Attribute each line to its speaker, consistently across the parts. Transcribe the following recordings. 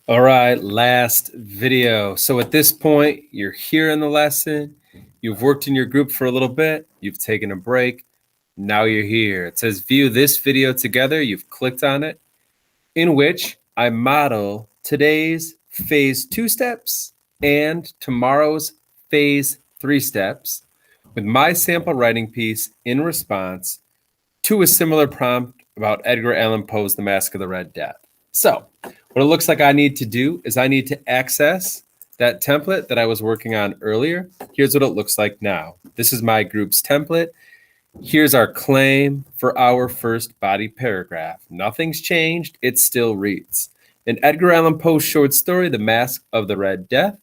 Speaker 1: All right, last video. So at this point, you're here in the lesson. You've worked in your group for a little bit. You've taken a break. Now you're here. It says view this video together. You've clicked on it, in which I model today's phase 2 steps and tomorrow's phase 3 steps with my sample writing piece in response to a similar prompt about Edgar Allan Poe's The Masque of the Red Death. So what it looks like I need to do is I need to access that template that I was working on earlier. Here's what it looks like now. This is my group's template. Here's our claim for our first body paragraph. Nothing's changed. It still reads. In Edgar Allan Poe's short story, The Masque of the Red Death,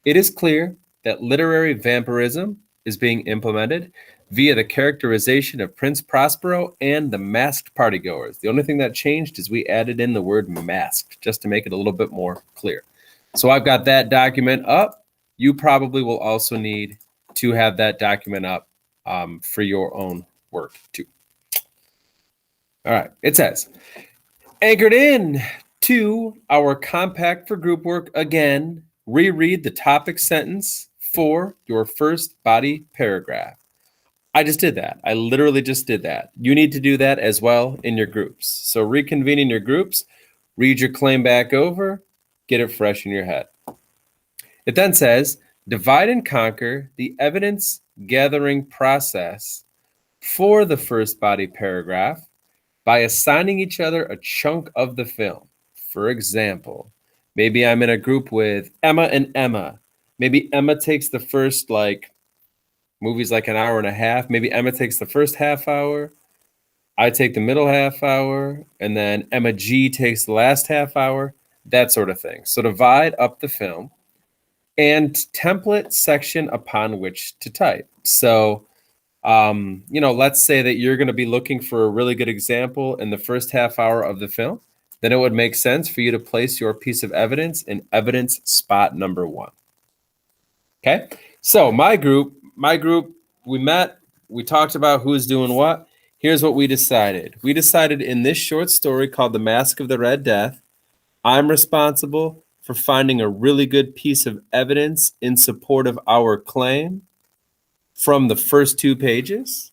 Speaker 1: it is clear that literary vampirism is being implemented via the characterization of Prince Prospero and the masked partygoers. The only thing that changed is we added in the word masked just to make it a little bit more clear. So I've got that document up. You probably will also need to have that document up for your own work too. All right, it says, anchored in to our compact for group work again, reread the topic sentence for your first body paragraph. I just did that. I literally just did that. You need to do that as well in your groups. So reconvening your groups, read your claim back over, get it fresh in your head. It then says, divide and conquer the evidence gathering process for the first body paragraph by assigning each other a chunk of the film. For example, maybe I'm in a group with Emma and Emma. Maybe Emma takes the first movie's like an hour and a half. Maybe Emma takes the first half hour. I take the middle half hour. And then Emma G takes the last half hour. That sort of thing. So divide up the film and template section upon which to type. So, let's say that you're going to be looking for a really good example in the first half hour of the film. Then it would make sense for you to place your piece of evidence in evidence spot number 1. Okay. So my group, we met, we talked about who's doing what. Here's what we decided. We decided in this short story called The Masque of the Red Death, I'm responsible for finding a really good piece of evidence in support of our claim from the first 2 pages.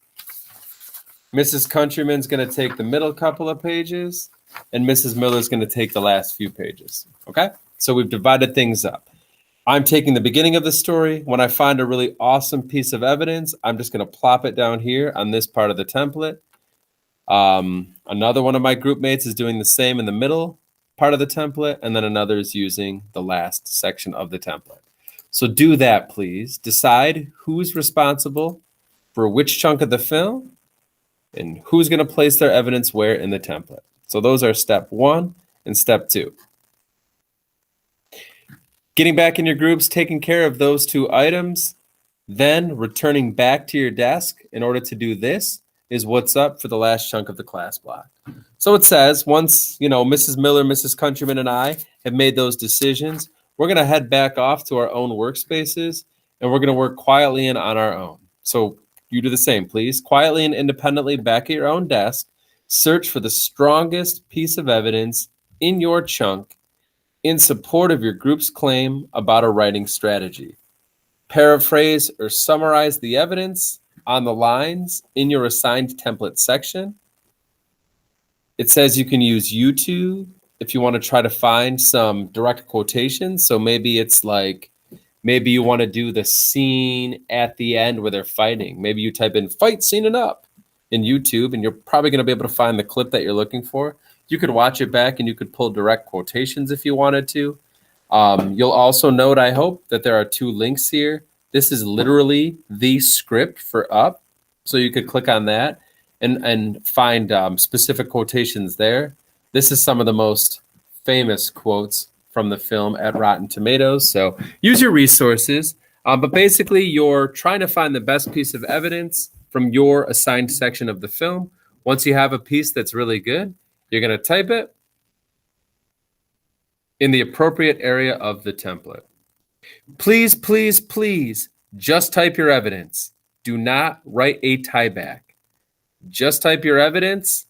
Speaker 1: Mrs. Countryman's going to take the middle couple of pages, and Mrs. Miller's going to take the last few pages. Okay? So we've divided things up. I'm taking the beginning of the story. When I find a really awesome piece of evidence, I'm just going to plop it down here on this part of the template. Another one of my group mates is doing the same in the middle part of the template, and then another is using the last section of the template. So do that, please. Decide who's responsible for which chunk of the film and who's going to place their evidence where in the template. So those are step 1 and step 2. Getting back in your groups, taking care of those 2 items, then returning back to your desk in order to do this is what's up for the last chunk of the class block. So it says once, Mrs. Miller, Mrs. Countryman, and I have made those decisions, we're going to head back off to our own workspaces, and we're going to work quietly and on our own. So you do the same, please. Quietly and independently back at your own desk, search for the strongest piece of evidence in your chunk in support of your group's claim about a writing strategy. Paraphrase or summarize the evidence on the lines in your assigned template section. It says you can use YouTube if you want to try to find some direct quotations. So maybe it's maybe you want to do the scene at the end where they're fighting. Maybe you type in fight scene and up in YouTube, and you're probably going to be able to find the clip that you're looking for. You could watch it back and you could pull direct quotations if you wanted to. You'll also note, I hope, that there are 2 links here. This is literally the script for Up. So you could click on that and find specific quotations there. This is some of the most famous quotes from the film at Rotten Tomatoes. So use your resources. But basically, you're trying to find the best piece of evidence from your assigned section of the film. Once you have a piece that's really good, you're going to type it in the appropriate area of the template. Please, please, please, just type your evidence. Do not write a tieback. Just type your evidence.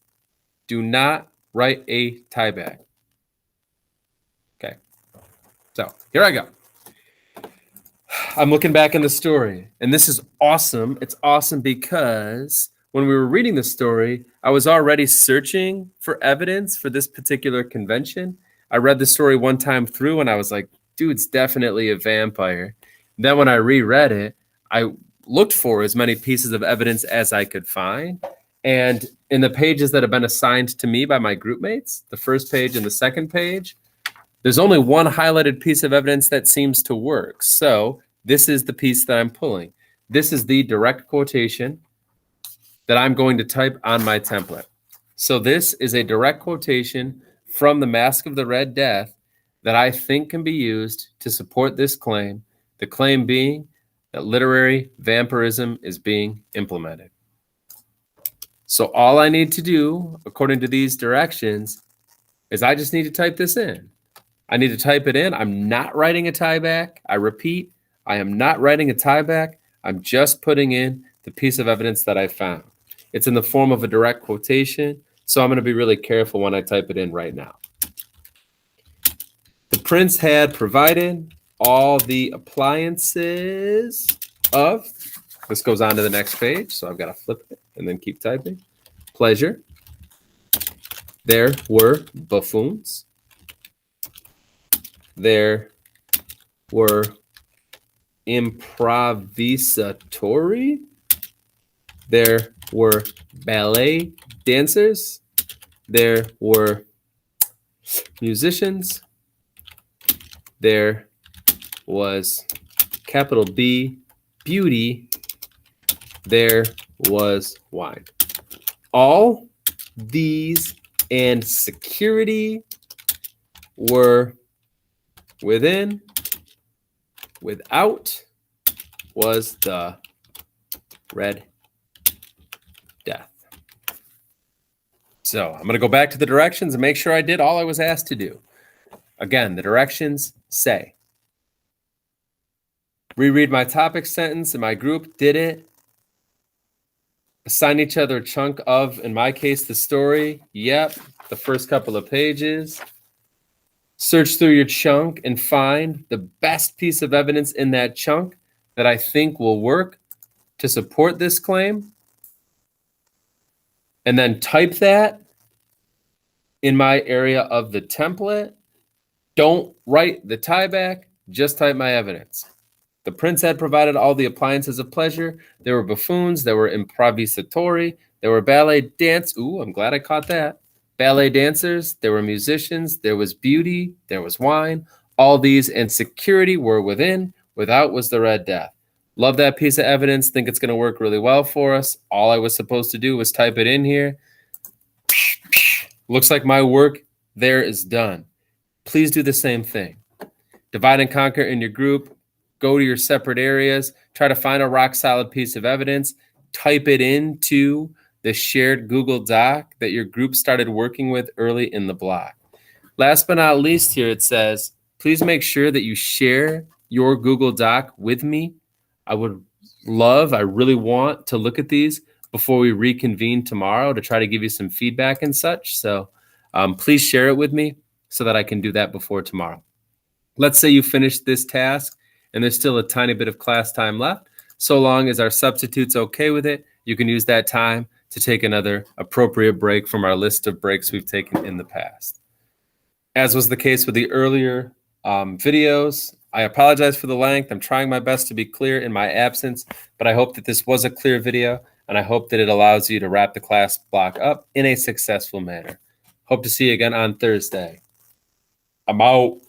Speaker 1: Do not write a tieback. Okay. So here I go. I'm looking back in the story, and this is awesome. It's awesome because when we were reading the story, I was already searching for evidence for this particular convention. I read the story one time through, and I was like, dude's definitely a vampire. Then when I reread it, I looked for as many pieces of evidence as I could find. And in the pages that have been assigned to me by my group mates, the first page and the second page, there's only one highlighted piece of evidence that seems to work. So this is the piece that I'm pulling. This is the direct quotation that I'm going to type on my template. So this is a direct quotation from the Masque of the Red Death that I think can be used to support this claim, the claim being that literary vampirism is being implemented. So all I need to do, according to these directions, is I just need to type this in. I need to type it in. I'm not writing a tieback. I repeat, I am not writing a tieback. I'm just putting in the piece of evidence that I found. It's in the form of a direct quotation, so I'm going to be really careful when I type it in right now. The prince had provided all the appliances of, this goes on to the next page, so I've got to flip it and then keep typing. Pleasure. There were buffoons. There were improvisatori. There were ballet dancers. There were musicians. There was capital B, beauty. There was wine. All these and security were within. Without was the Red Death. So I'm going to go back to the directions and make sure I did all I was asked to do. Again, the directions say, reread my topic sentence in my group, did it. Assign each other a chunk of, in my case, the story. Yep, the first couple of pages. Search through your chunk and find the best piece of evidence in that chunk that I think will work to support this claim. And then type that in my area of the template. Don't write the tieback, just type my evidence. The prince had provided all the appliances of pleasure. There were buffoons, there were improvisatori, there were ballet dance. Ooh, I'm glad I caught that. Ballet dancers, there were musicians, there was beauty, there was wine. All these and security were within. Without was the Red Death. Love that piece of evidence. Think it's going to work really well for us. All I was supposed to do was type it in here. Looks like my work there is done. Please do the same thing. Divide and conquer in your group. Go to your separate areas. Try to find a rock solid piece of evidence. Type it into the shared Google Doc that your group started working with early in the block. Last but not least here, it says, please make sure that you share your Google Doc with me. I really want to look at these before we reconvene tomorrow to try to give you some feedback and such. So please share it with me so that I can do that before tomorrow. Let's say you finish this task and there's still a tiny bit of class time left. So long as our substitute's okay with it, you can use that time to take another appropriate break from our list of breaks we've taken in the past. As was the case with the earlier videos, I apologize for the length. I'm trying my best to be clear in my absence, but I hope that this was a clear video, and I hope that it allows you to wrap the class block up in a successful manner. Hope to see you again on Thursday. I'm out.